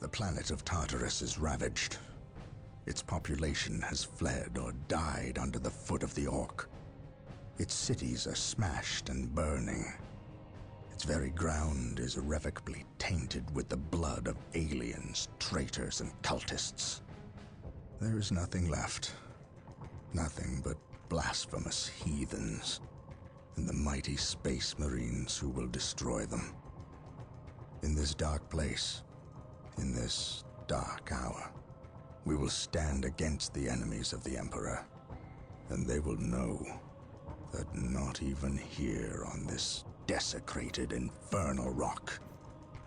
The planet of Tartarus is ravaged. Its population has fled or died under the foot of the Orc. Its cities are smashed and burning. Its very ground is irrevocably tainted with the blood of aliens, traitors, and cultists. There is nothing left. Nothing but blasphemous heathens and the mighty space marines who will destroy them. In this dark place, in this dark hour, we will stand against the enemies of the Emperor, and they will know that not even here on this desecrated infernal rock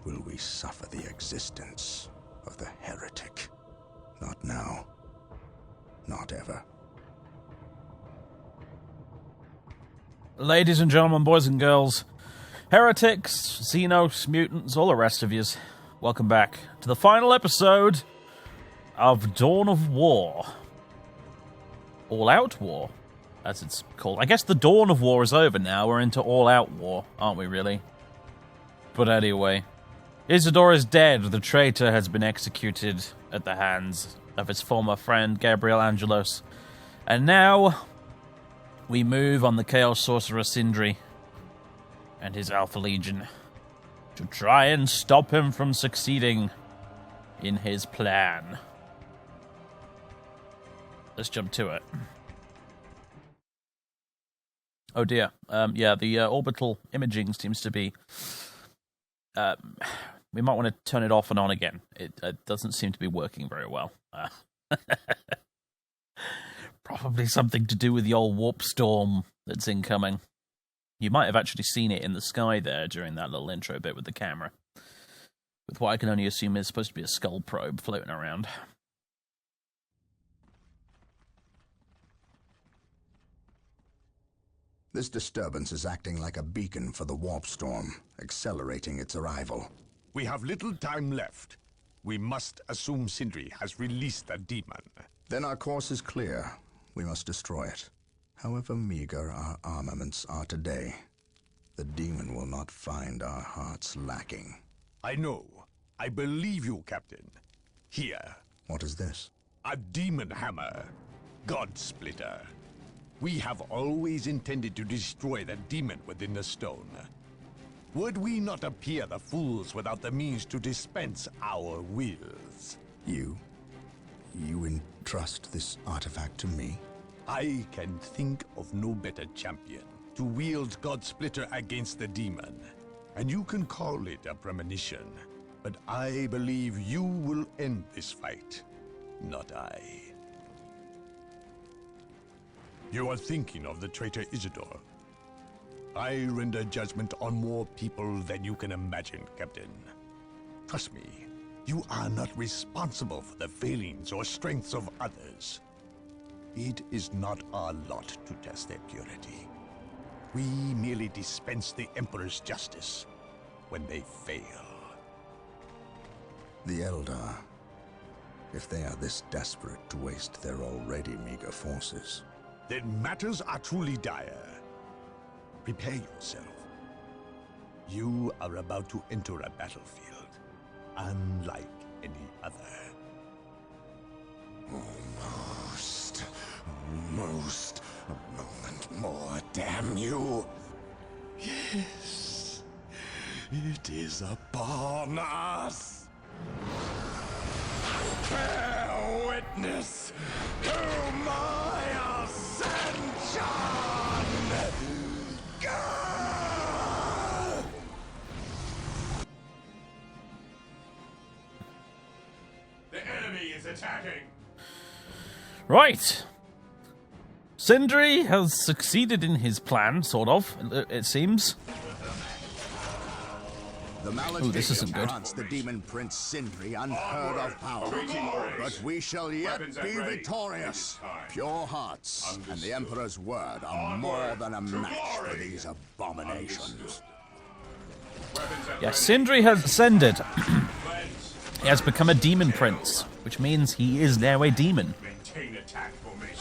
will we suffer the existence of the heretic. Not now. Not ever. Ladies and gentlemen, boys and girls, heretics, xenos, mutants, all the rest of yous, welcome back to the final episode of Dawn of War. All-out war, as it's called. I guess the dawn of war is over now. We're into all-out war, aren't we, really? But anyway, Isidore is dead. The traitor has been executed at the hands of his former friend, Gabriel Angelos. And now we move on the Chaos Sorcerer Sindri and his Alpha Legion to try and stop him from succeeding in his plan. Let's jump to it. Oh dear. Yeah, the orbital imaging seems to be... we might want to turn it off and on again. It doesn't seem to be working very well. Probably something to do with the old warp storm that's incoming. You might have actually seen it in the sky there during that little intro bit with the camera. With what I can only assume is supposed to be a skull probe floating around. This disturbance is acting like a beacon for the warp storm, accelerating its arrival. We have little time left. We must assume Sindri has released a demon. Then our course is clear. We must destroy it. However meager our armaments are today, the demon will not find our hearts lacking. I know. I believe you, Captain. Here. What is this? A demon hammer. God Splitter. We have always intended to destroy the demon within the stone. Would we not appear the fools without the means to dispense our wills? You entrust this artifact to me? I can think of no better champion to wield God Splitter against the demon. And you can call it a premonition. But I believe you will end this fight, not I. You are thinking of the traitor Isidore. I render judgment on more people than you can imagine, Captain. Trust me, you are not responsible for the failings or strengths of others. It is not our lot to test their purity. We merely dispense the Emperor's justice when they fail. The Eldar, if they are this desperate to waste their already meager forces, then matters are truly dire. Prepare yourself. You are about to enter a battlefield, unlike any other. Almost. A moment more, damn you. Yes, it is upon us. Bear witness to my ascension! The enemy is attacking! Right. Sindri has succeeded in his plan, sort of, it seems. The this isn't good. grants the demon prince Sindri unheard of power. But we shall yet be victorious. Pure hearts and the Emperor's word are more than a match for these abominations. Yes, Sindri has ascended. He has become a demon prince, which means he is now a demon.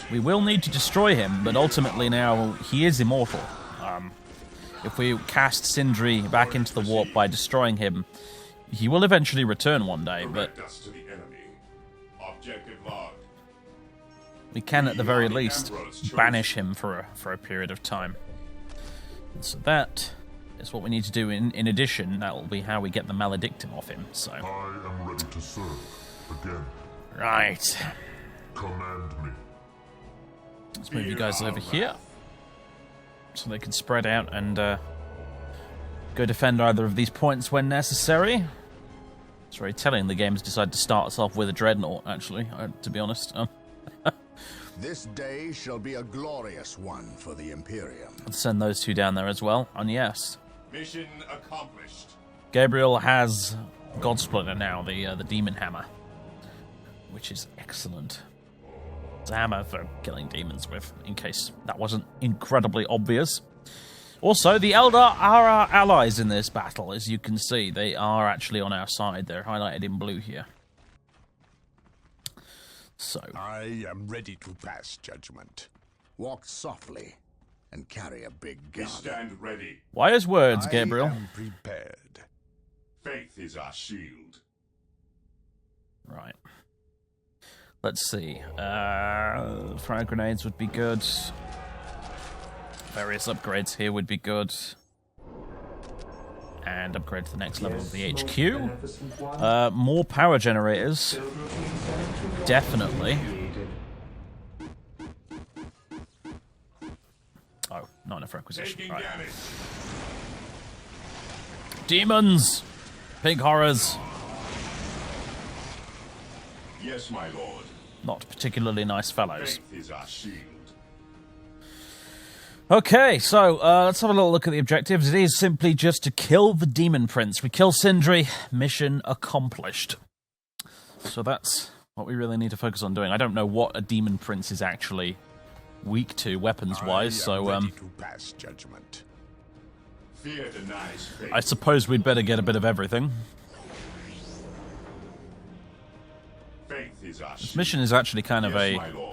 We will need to destroy him, but ultimately now he is immortal. If we cast Sindri back into the warp by destroying him, He will eventually return one day, but Direct us to the enemy. Objective logged. we can at the very least banish him for a period of time. And so that is what we need to do. In addition, that will be how we get the maledictum off him. So I am ready to serve again. right, Command me. let's move you guys over here so they can spread out and go defend either of these points when necessary. It's very telling the game's decided to start us off with a dreadnought, actually, to be honest. This day shall be a glorious one for the Imperium. Let's send those two down there as well. And yes, Mission accomplished. Gabriel has Godsplitter now, the demon hammer, which is excellent. It's a hammer for killing demons with, in case that wasn't incredibly obvious. Also, the Eldar are our allies in this battle, as you can see. They are actually on our side. They're highlighted in blue here. So, I am ready to pass judgment. Walk softly and carry a big We gun. stand ready. wise words, Gabriel. I am prepared. Faith is our shield. Right. Let's see. Frag grenades would be good. Various upgrades here would be good. And upgrade to the next level of the HQ. More power generators. Definitely. Oh, not enough requisition. Taking Right. damage. Demons! Pig horrors. Yes, my lord. Not particularly nice fellows. Faith is our shield. Okay, so let's have a little look at the objectives. It is simply just to kill the Demon Prince. We kill Sindri, mission accomplished. So that's what we really need to focus on doing. I don't know what a Demon Prince is actually weak to, weapons-wise, I am so ready to pass judgment. Fear denies faith. I suppose we'd better get a bit of everything. Faith is our This shield. mission is actually kind of Yes, my lord.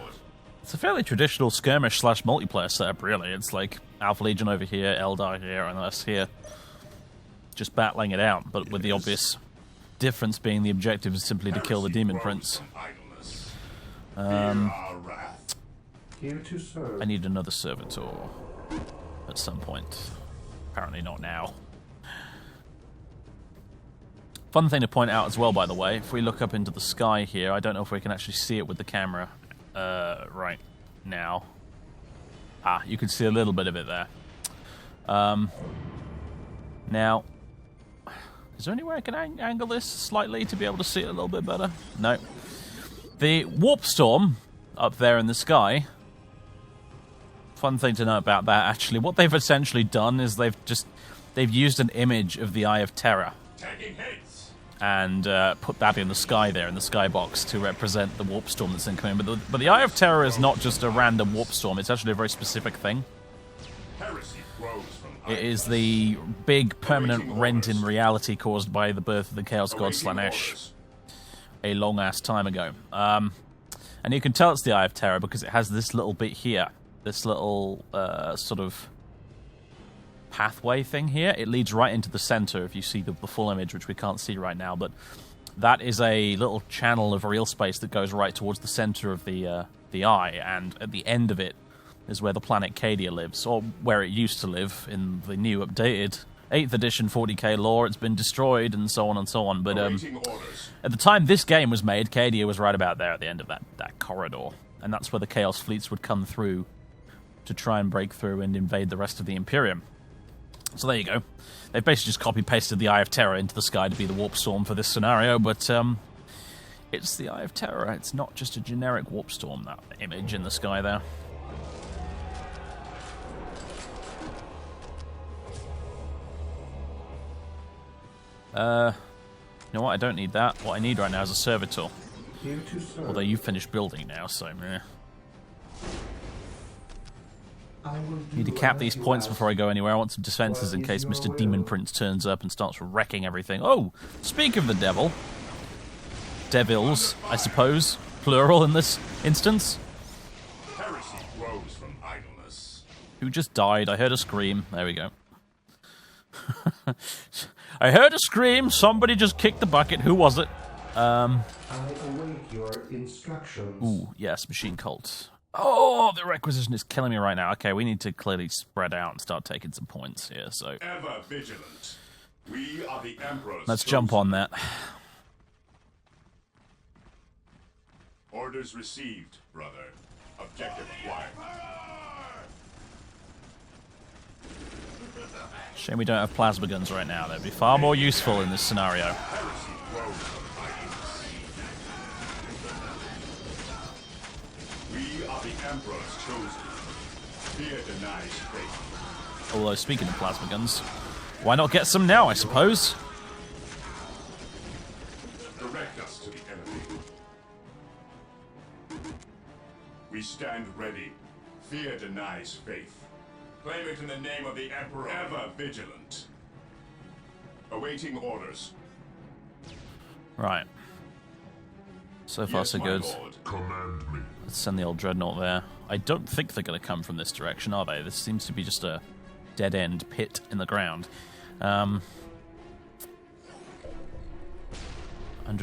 It's a fairly traditional skirmish/multiplayer setup, really. It's like Alpha Legion over here, Eldar here, and us here. Just battling it out, but with the obvious difference being the objective is simply to kill the Demon Prince. Fear our wrath. Here to serve. I need another servitor at some point. Apparently not now. Fun thing to point out as well, by the way, if we look up into the sky here, I don't know if we can actually see it with the camera right now. Ah, you can see a little bit of it there. Now, is there any way I can angle this slightly to be able to see it a little bit better? No. The warp storm up there in the sky. Fun thing to know about that, actually. What they've essentially done is they've used an image of the Eye of Terror Tagging hits. and put that in the sky there, in the skybox, to represent the warp storm that's incoming. But the Eye of Terror is not just a random warp storm, it's actually a very specific thing. Heresy grows from It is the big permanent rent in reality caused by the birth of the Chaos God Slanesh a long-ass time ago. And you can tell it's the Eye of Terror because it has this little bit here. This little sort of pathway thing here. It leads right into the center if you see the full image, which we can't see right now. But that is a little channel of real space that goes right towards the center of the eye. And at the end of it is where the planet Cadia lives, or where it used to live in the new updated 8th edition 40k lore. It's been destroyed and so on and so on. But awaiting orders. at the time this game was made, Cadia was right about there at the end of that corridor. And that's where the Chaos fleets would come through to try and break through and invade the rest of the Imperium. So there you go. They've basically just copy-pasted the Eye of Terror into the sky to be the warp storm for this scenario, but it's the Eye of Terror. It's not just a generic warp storm, that image in the sky there. You know what? I don't need that. What I need right now is a servitor. Here to serve. Although you've finished building now, so meh. I will do Need to cap as these you points ask. before I go anywhere. I want some defenses in case Mr. Demon Prince turns up and starts wrecking everything. Oh, speak of the devil. Devils, I suppose. Plural in this instance. Heresy grows from idleness. Who just died? I heard a scream. There we go. I heard a scream. Somebody just kicked the bucket. Who was it? I await your instructions. Ooh, yes, machine cult. Oh, the requisition is killing me right now. Okay, we need to clearly spread out and start taking some points here. So Ever vigilant. We are the Emperor's let's jump on that. Orders received, brother. Objective acquired. Shame we don't have plasma guns right now. They'd be far more useful in this scenario. Heresy grows from heights. We are the Emperor's chosen. Fear denies faith. Although, speaking of plasma guns, why not get some now, I suppose? Direct us to the enemy. We stand ready. Fear denies faith. Claim it in the name of the Emperor. Ever vigilant. Awaiting orders. Right. So far, Yes, so my good. lord. Command me. Let's send the old dreadnought there. I don't think they're going to come from this direction, are they? This seems to be just a dead-end pit in the ground. 100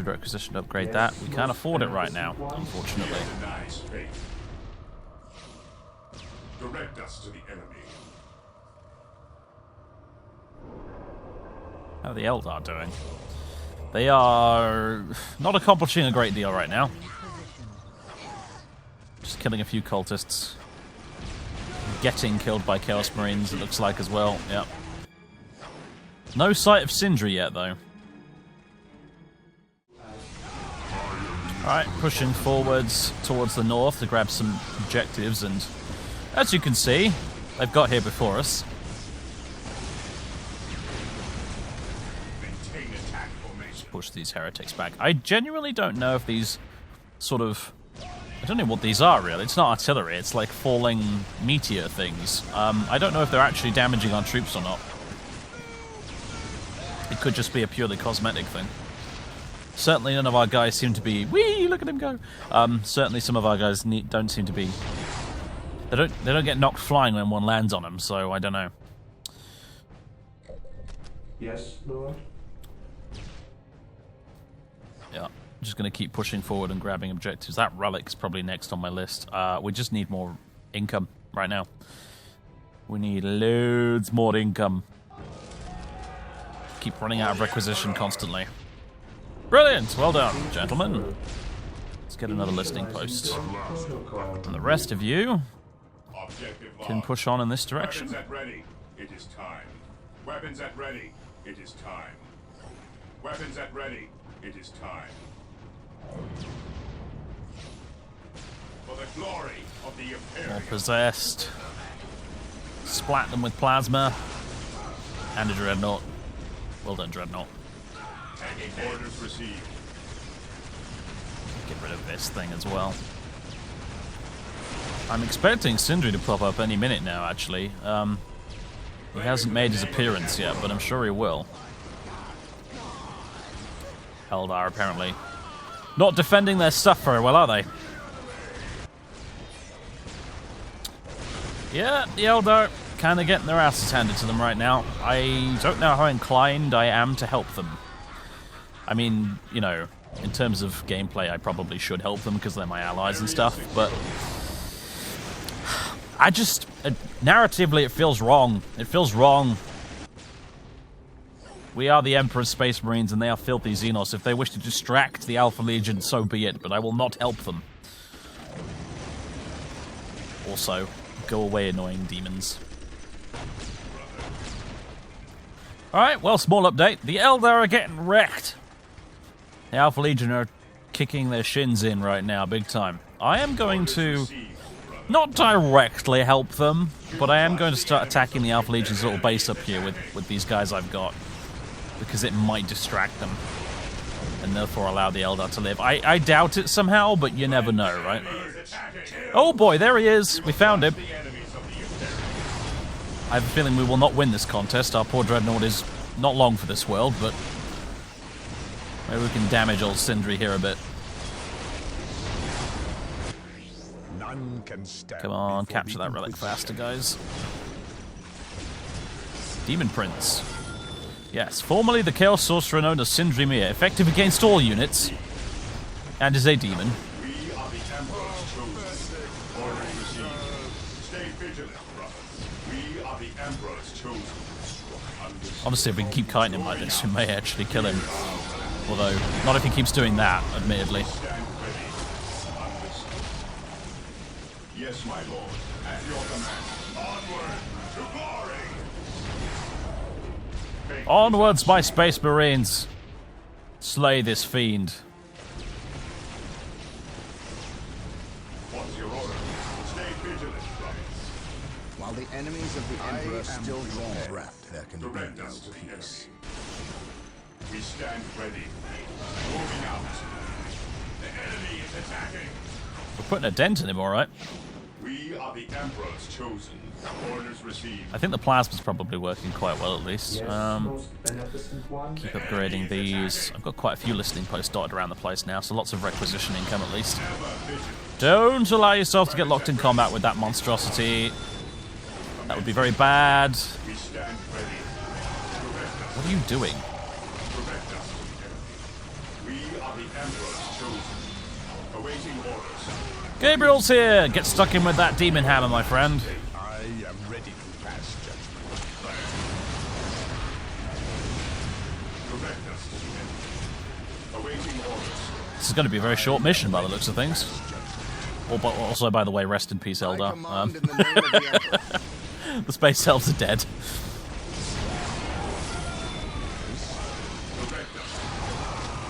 requisition to upgrade that. We can't afford it right now, unfortunately. Fear denies faith. Direct us to the enemy. How are the Eldar doing? They are not accomplishing a great deal right now. Just killing a few cultists. Getting killed by Chaos Marines, it looks like, as well. Yep. No sight of Sindri yet, though. Alright, pushing forwards towards the north to grab some objectives, and as you can see, they've got here before us. Maintain attack formation. Push these heretics back. I genuinely don't know if these sort of... I don't know what these are, really. It's not artillery, it's like falling meteor things. I don't know if they're actually damaging our troops or not. It could just be a purely cosmetic thing. Certainly none of our guys seem to be... Whee! Look at him go! Certainly some of our guys don't seem to be... They don't get knocked flying when one lands on them, so I don't know. Yes, Lord? Yeah, just going to keep pushing forward and grabbing objectives. That relic's probably next on my list. We just need more income right now. We need loads more income. Keep running out of requisition constantly. Brilliant! Well done, gentlemen. Let's get another listening post. Protocol. And the rest of you Objective can locked. push on in this direction. Weapons at ready. It is time. Weapons at ready. It is time. Weapons at ready. It is time. For the glory of the All Imperium. possessed. Splat them with plasma. And a dreadnought. Well done, dreadnought. Orders received. Get rid of this thing as well. I'm expecting Sindri to pop up any minute now, actually. He hasn't made his appearance yet, but I'm sure he will. Eldar, apparently. Not defending their stuff very well, are they? Yeah, the Eldar kind of getting their asses handed to them right now. I don't know how inclined I am to help them. I mean, you know, in terms of gameplay, I probably should help them because they're my allies and stuff, but... I just... narratively, it feels wrong. It feels wrong. We are the Emperor's Space Marines, and they are filthy Xenos. If they wish to distract the Alpha Legion, so be it, but I will not help them. Also, go away, annoying demons. Alright, well, small update. The Eldar are getting wrecked. The Alpha Legion are kicking their shins in right now, big time. I am going to not directly help them, but I am going to start attacking the Alpha Legion's little base up here with these guys I've got, because it might distract them, and therefore allow the Eldar to live. I doubt it somehow, but you never know, right? Oh boy, there he is! We found him. I have a feeling we will not win this contest. Our poor Dreadnought is not long for this world, but maybe we can damage old Sindri here a bit. None can stand Come on, before capture the that relic Inquisition. faster, guys. Demon Prince. Yes, formerly the Chaos Sorcerer known as Syndromir, effective against all units, and is a demon. We are the Emperor's chosen. Orders received. Stay vigilant, brothers. We are the Emperor's chosen. Honestly, if we can keep kiting him like this, we may actually kill him. Although, not if he keeps doing that, admittedly. Stand ready. Understood. Yes, my lord. At your command. Onward to glory. Onwards, my space marines! Slay this fiend. What's your order? Stay vigilant, brothers. While the enemies of the Emperor still draw breath, there can Direct be no us to the peace. enemy. We stand ready. Moving out. The enemy is attacking. We're putting a dent in him, alright. We are the Emperor's chosen. Orders received. I think the plasma's probably working quite well, at least. Yes, most beneficent one. Keep upgrading these. I've got quite a few listening posts dotted around the place now, so lots of requisition income at least. Don't allow yourself to get locked in combat with that monstrosity. That would be very bad. We stand ready. What are you doing? Direct us to the enemy. We are the Emperor's chosen. Awaiting orders. Gabriel's here! Get stuck in with that demon hammer, my friend. I am ready to pass judgment. Direct us to the enemy. Awaiting orders. This is going to be a very short mission by the looks of things. Also, by the way, rest in peace, I Eldar. command in the name of the Emperor. The space elves are dead.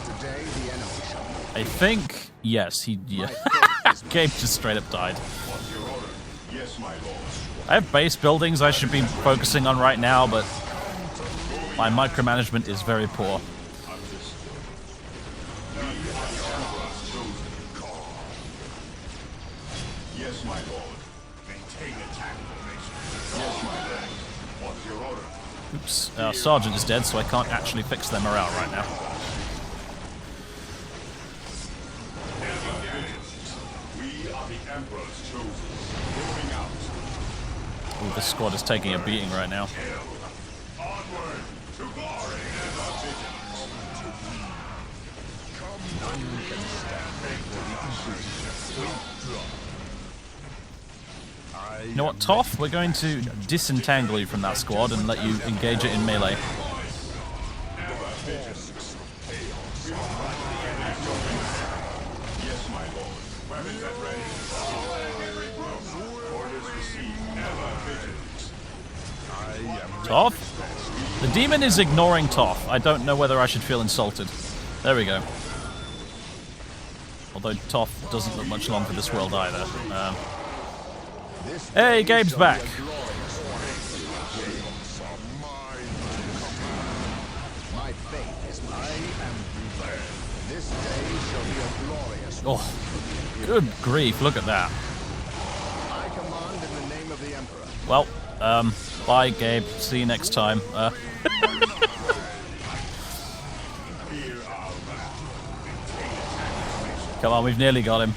Today the enemy shall know. I think, yes, he. Yeah. Gabe just straight up died. What's your order? Yes, my lord. I have base buildings I should be focusing on right now, but my micromanagement is very poor. Yes, my lord. Maintain attack formation. Yes, my lord. What's your order? Oops, our sergeant is dead, so I can't actually fix their morale right now. We are the Emperor's chosen. Moving out. Ooh, this squad is taking a beating right now. Onward to glory and our vigilance. You know what, Toph? We're going to disentangle you from that squad and let you engage it in melee. Yes, my lord. Weapons at ready. Orders received. Ever vigilant. Toph? The demon is ignoring Toph. I don't know whether I should feel insulted. There we go. Although Toph doesn't look much long for this world either. Hey, Gabe's back. My faith is I am prepared. This day shall be a glorious one. Oh, good grief, look at that. I command in the name of the Emperor. Well, bye, Gabe. See you next time. Come on, we've nearly got him.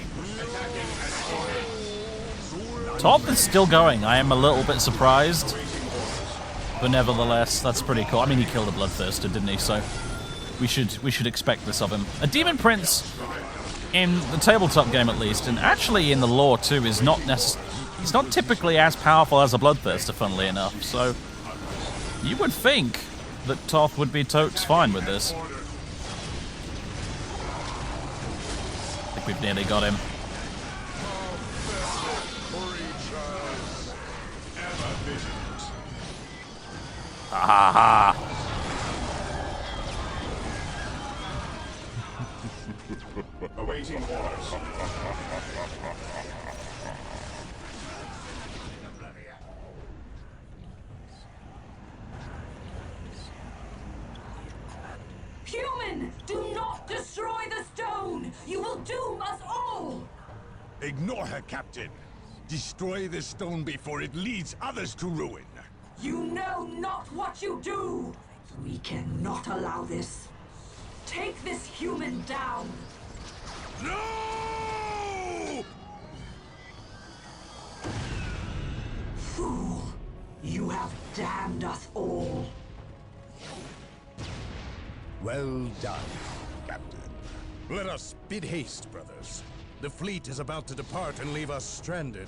Toph is still going. I am a little bit surprised. But nevertheless, that's pretty cool. I mean, he killed a Bloodthirster, didn't he? So we should expect this of him. A Demon Prince, in the tabletop game at least, and actually in the lore too, is not he's not typically as powerful as a Bloodthirster, funnily enough. So you would think that Toph would be totes fine with this. I think we've nearly got him. Ha ha! Awaiting orders. Human! Do not destroy the stone! You will doom us all! Ignore her, Captain. Destroy the stone before it leads others to ruin. You know not what you do! We cannot allow this. Take this human down! No! Fool! You have damned us all. Well done, Captain. Let us bid haste, brothers. The fleet is about to depart and leave us stranded.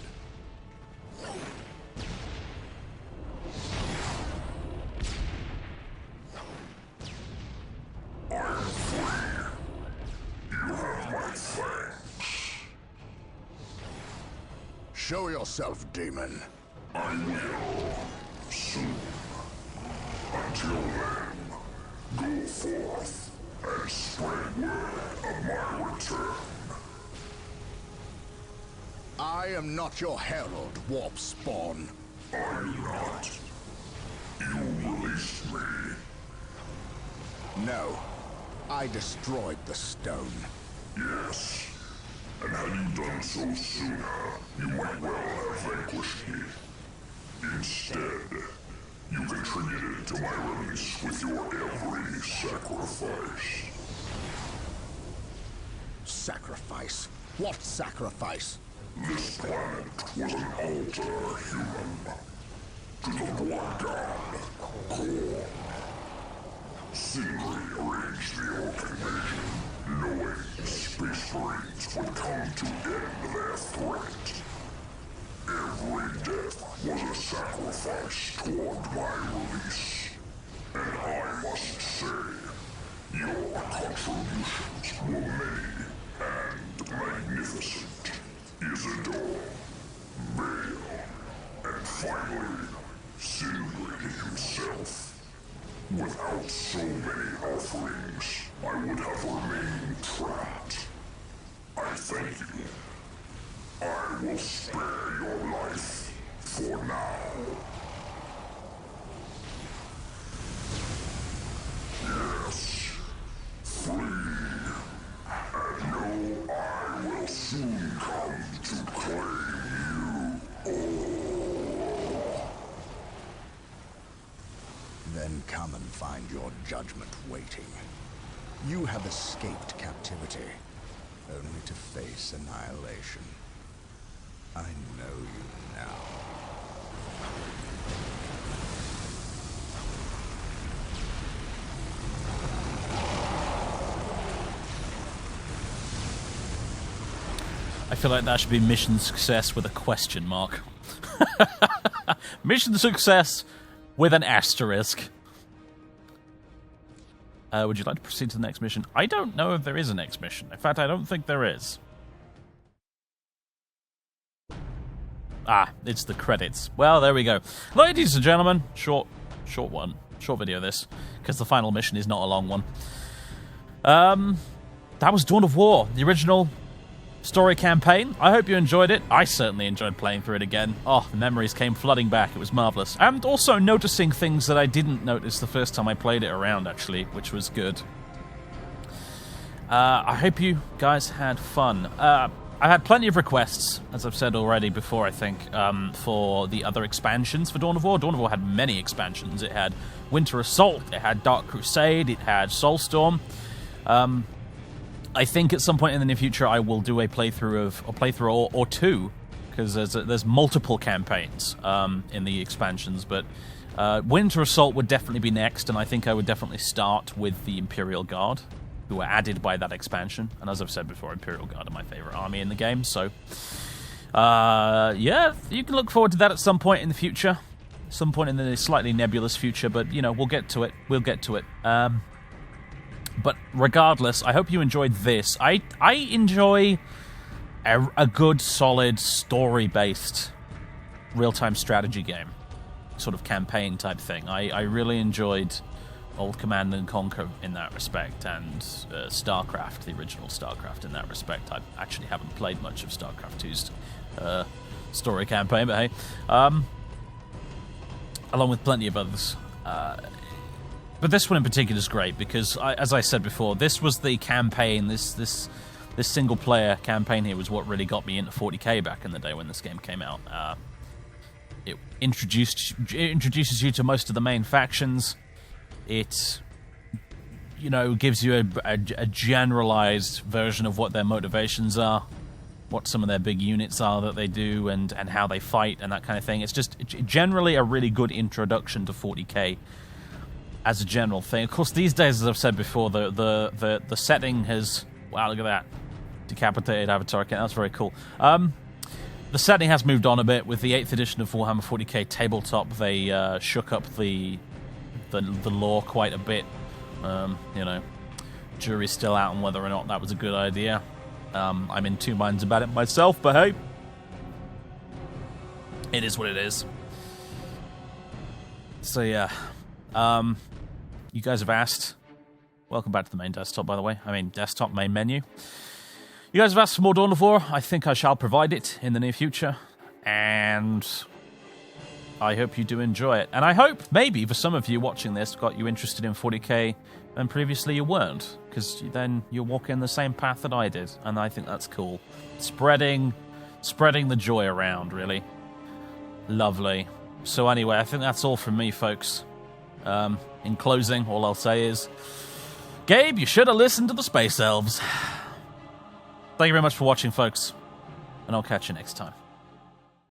Show yourself, demon. I will. Soon. Until then, go forth and spread word of my return. I am not your herald, warp spawn. I'm not. You released me. No. I destroyed the stone. Yes. And had you done so sooner, you might well have vanquished me. Instead, you contributed to my release with your every sacrifice. Sacrifice? What sacrifice? This planet was an altar, human. To the blood god, Core. Sindri arranged the Orc invasion, knowing Space Marines would come to end their threat. Every death was a sacrifice toward my release. And I must say, your contributions were many and magnificent. Isidore, Bale, and finally, Sindri himself. Without so many offerings, I would have remained trapped. I thank you. I will spare your life for now. Yes, flee, and know I will soon come to claim you. Then come and find your judgment waiting. You have escaped captivity, only to face annihilation. I know you now. I feel like that should be mission success with a question mark. Mission success with an asterisk. Would you like to proceed to the next mission? I don't know if there is a next mission. In fact, I don't think there is. Ah, it's the credits. Well, there we go. Ladies and gentlemen, short video this, because the final mission is not a long one. That was Dawn of War, the original story campaign. I hope you enjoyed it. I certainly enjoyed playing through it again. Oh, the memories came flooding back. It was marvelous. And also noticing things that I didn't notice the first time I played it around, actually, which was good. I hope you guys had fun. I had plenty of requests, as I've said already before, I think, for the other expansions for Dawn of War. Dawn of War had many expansions. It had Winter Assault, it had Dark Crusade, it had Soulstorm. I think at some point in the near future I will do a playthrough or two, because there's multiple campaigns in the expansions, but Winter Assault would definitely be next, and I think I would definitely start with the Imperial Guard, who were added by that expansion. And as I've said before, Imperial Guard are my favorite army in the game, so yeah, you can look forward to that at some point in the future, some point in the slightly nebulous future, but you know, we'll get to it. But regardless, I hope you enjoyed this. I enjoy a good, solid, story-based real-time strategy game, sort of campaign type thing. I really enjoyed old Command and Conquer in that respect, and StarCraft, the original StarCraft in that respect. I actually haven't played much of StarCraft 2's story campaign, but hey. Along with plenty of others. But this one in particular is great because, as I said before, this was the campaign, this single-player campaign here was what really got me into 40k back in the day when this game came out. It introduces you to most of the main factions. It, you know, gives you a generalized version of what their motivations are, what some of their big units are that they do, and how they fight and that kind of thing. It's just generally a really good introduction to 40k. as a general thing. Of course, these days, as I've said before, the setting has... Wow, look at that. Decapitated Avatar. Okay, that's very cool. The setting has moved on a bit. With the 8th edition of Warhammer 40k tabletop, they shook up the lore quite a bit. You know, jury's still out on whether or not that was a good idea. I'm in two minds about it myself, but hey, it is what it is. So yeah, you guys have asked. Welcome back to the main desktop, by the way. I mean, desktop main menu. You guys have asked for more Dawn of War. I think I shall provide it in the near future, and I hope you do enjoy it. And I hope maybe for some of you watching this got you interested in 40k and previously you weren't, because then you're walking the same path that I did, and I think that's cool. Spreading the joy around, really. Lovely. So anyway, I think that's all from me, folks. In closing, all I'll say is, Gabe, you should have listened to the Space Elves. Thank you very much for watching, folks, and I'll catch you next time.